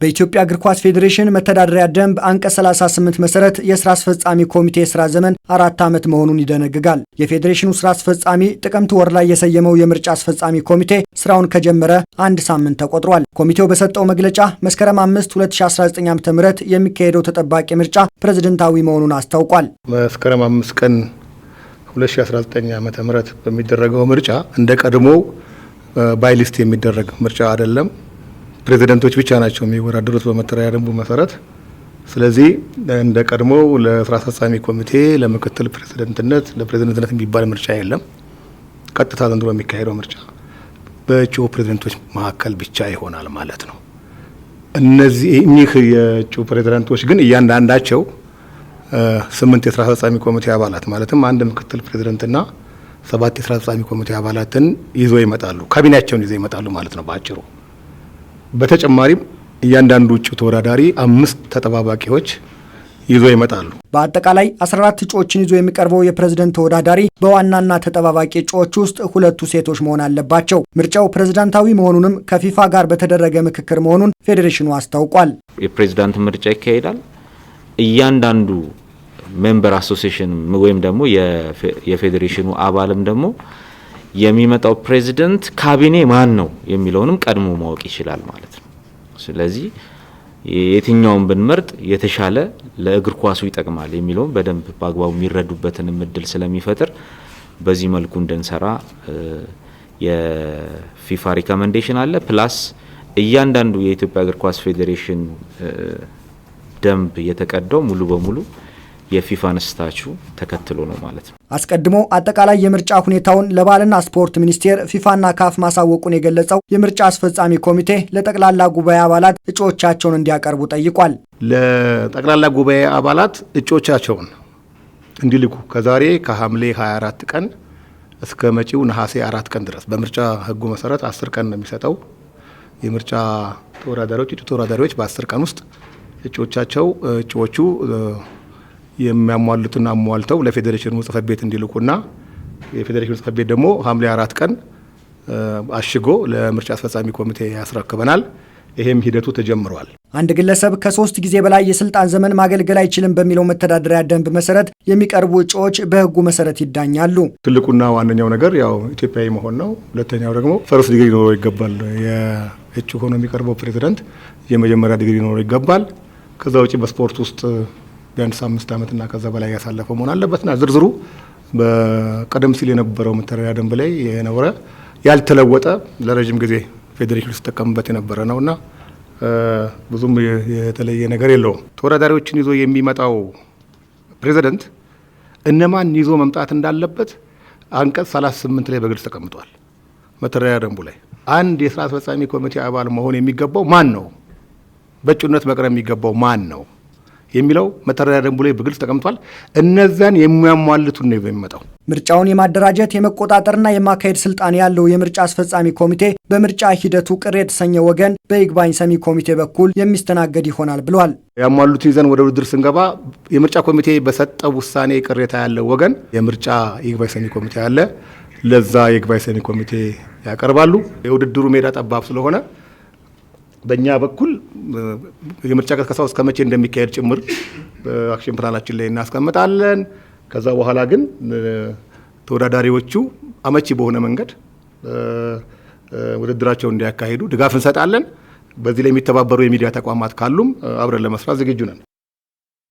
በኢትዮጵያ እግር ኳስ ፌዴሬሽን መተዳደሪያ ደንብ አንቀጽ 38 መሰረት የስራ አስፈጻሚ ኮሚቴ የስራ ዘመን 4 ዓመት መሆኑን ይደነግጋል። የፌዴሬሽኑ ስራ አስፈጻሚ ጥቅምት ወር ላይ የሰየመው የምርጫ አስፈጻሚ ኮሚቴ ስራውን ከጀመረ 1 ሳምንት ተቆጥሯል። ኮሚቴው በሰጠው መግለጫ መስከረም 5 2019 ዓ.ም የሚካሄደው ተጠባቂ ምርጫ ፕሬዝዳንታዊ መሆኑን አስታውቋል። መስከረም 5 ቀን 2019 ዓ.ም በሚደረገው ምርጫ እንደ ቀድሞው ባይሊስት የሚደረግ ምርጫ አይደለም። ፕሬዝዳንቶች ብቻ ናቸው የሚወዳደሩት በመተዳደሪያ ደንቡ መሰረት። ስለዚህ እንደ ቀድሞው ለስራ አስፈጻሚ ኮሚቴ ለምክትል ፕሬዝዳንትነት ለፕሬዝዳንትነት የሚባል ምርጫ የለም። ቀጥታ ዘንድሮ የሚካሄደው ምርጫ በእጩ ፕሬዝዳንቶች መካከል ብቻ ይሆናል ማለት ነው። እኚህ የእጩ ፕሬዝዳንቶች ግን እያንዳንዳቸው 8 የስራ አስፈጻሚ ኮሚቴ አባላት ማለትም አንድ ምክትል ፕሬዝዳንትና 7 የስራ አስፈጻሚ ኮሚቴ አባላትን ይዘው ይመጣሉ። ካቢኔያቸውን ይዘው ይመጣሉ ማለት ነው ባጭሩ። በተጨማሪም እያንዳንዱ እጩ ተወዳዳሪ 5 ተጠባባቂዎች ይዞ ይመጣሉ። በአጠቃላይ 14 እጩዎችን ይዞ የሚቀርበው የፕሬዝዳንት ተወዳዳሪ በዋናና ተጠባባቂ እጩዎች ውስጥ 2 ሴቶች መሆን አለባቸው። ምርጫው ፕሬዝዳንታዊ መሆኑንም ከፊፋ ጋር በተደረገ ምክክር መሆኑን ፌዴሬሽኑ አስታውቋል። የፕሬዝዳንት ምርጫ ይካሄዳል። እያንዳንዱ ሜምበር አሶሲዬሽን ወይም ደግሞ የፌዴሬሽኑ አባልም ደግሞ የሚመጣው ፕሬዝዳንት ካቢኔ ማን ነው የሚለውንም ቀድሞ ማወቅ ይችላል ማለት ነው። ስለዚህ የትኛውን ብንመርጥ የተሻለ ለእግር ኳሱ ይጠቅማል የሚለውን በደንብ በአግባቡ የሚረዱበትን እድል ስለሚፈጥር በዚህ መልኩ እንድንሰራ የፊፋ ሪኮመንዴሽን አለ። ፕላስ እያንዳንዱ የኢትዮጵያ እግር ኳስ ፌዴሬሽን ደንብ የተቀዳው ሙሉ በሙሉ የፊፋን ስታቹ ተከትሎ ነው ማለት ነው። አስቀድሞ አጠቃላይ የምርጫ ሁኔታውን ለባህልና ስፖርት ሚኒስቴር ፊፋና ካፍ ማሳወቁን የገለጸው የምርጫ አስፈጻሚ ኮሚቴ ለጠቅላላ ጉባኤ አባላት እጩዎቻቸውን እንዲያቀርቡ ጠይቋል። ለጠቅላላ ጉባኤ አባላት እጩዎቻቸውን እንዲልኩ ከዛሬ ከሐምሌ 24 ቀን እስከ መጪው ነሐሴ 4 ቀን ድረስ በምርጫ ሕጉ መሰረት 10 ቀን ነው የሚሰጠው። የምርጫ ተወዳዳሪዎች በ10 ቀን ውስጥ እጩዎቹ የሚያሟሉትን አሟልተው ለፌዴሬሽኑ ጽሕፈት ቤት እንዲልኩና የፌዴሬሽኑ ጽሕፈት ቤት ደግሞ ሐምሌ 4 ቀን አሽጎ ለምርጫ አስፈጻሚ ኮሚቴ ያስረክበናል። ይሄም ሂደቱ ተጀምሯል። አንድ ግለሰብ ከ3 ጊዜ በላይ የስልጣን ዘመን ማገልገል አይችልም በሚለው መተዳደሪያ ደንብ መሰረት የሚቀርቡ እጩዎች በሕጉ መሰረት ይዳኛሉ። ትልቁና ዋነኛው ነገር ያው ኢትዮጵያዊ መሆን ነው። ሁለተኛው ደግሞ ፈርስት ዲግሪ ሊኖረው ይገባል። የእጩ ሆኖ የሚቀርበው ፕሬዝዳንት የመጀመሪያ ዲግሪ ሊኖረው ይገባል። ከዛ ውጪ በስፖርት ውስጥ ቢያንስ 5 ዓመትና ከዛ በላይ ያሳለፈው መሆን አለበትና ዝርዝሩ በቀደም ሲል የነበረው መተዳደሪያ ደንብ ላይ የነበረ ያልተለወጠ ለረጅም ጊዜ ፌዴሬሽኑ ሲጠቀምበት የነበረ ነውና ብዙም የተለየ ነገር የለውም። ተወዳዳሪዎችን ይዞ የሚመጣው ፕሬዝዳንት እነማን ይዞ መምጣት እንዳለበት አንቀጽ 38 ላይ በግልጽ ተቀምጧል። መተዳደሪያ ደንቡ ላይ አንድ የስራ አስፈጻሚ ኮሚቴ አባል መሆን የሚገባው ማን ነው፣ በእጩነት መቅረብ የሚገባው ማን ነው የሚለው መተዳደሪያ ደንቡ ላይ በግልጽ ተቀምጧል። እነዛን የሚያሟሉትን ነው የሚመጣው። ምርጫውን የማደራጀት የመቆጣጠርና የማካሄድ ስልጣን ያለው የምርጫ አስፈጻሚ ኮሚቴ በምርጫ ሂደቱ ቅር የተሰኘ ወገን በይግባኝ ሰሚ ኮሚቴ በኩል የሚስተናገድ ይሆናል ብሏል። ያሟሉትን ይዘን ወደ ውድድር ስንገባ የምርጫ ኮሚቴ በሰጠው ውሳኔ ቅሬታ ያለው ወገን የምርጫ ይግባኝ ሰሚ ኮሚቴ አለ። ለዛ ይግባኝ ሰሚ ኮሚቴ ያቀርባሉ። የውድድሩ ሜዳ ጠባብ ስለሆነ በእኛ በኩል የምርጫ ቅስቀሳው እስከ መቼ እንደሚካሄድ ጭምር በአክሽን ፕላናችን ላይ እናስቀምጣለን። ከዛ በኋላ ግን ተወዳዳሪዎቹ አመቺ በሆነ መንገድ ውድድራቸውን እንዲያካሂዱ ድጋፍ እንሰጣለን። በዚህ ላይ የሚተባበሩ የሚዲያ ተቋማት ካሉም አብረን ለመስራት ዝግጁ ነን።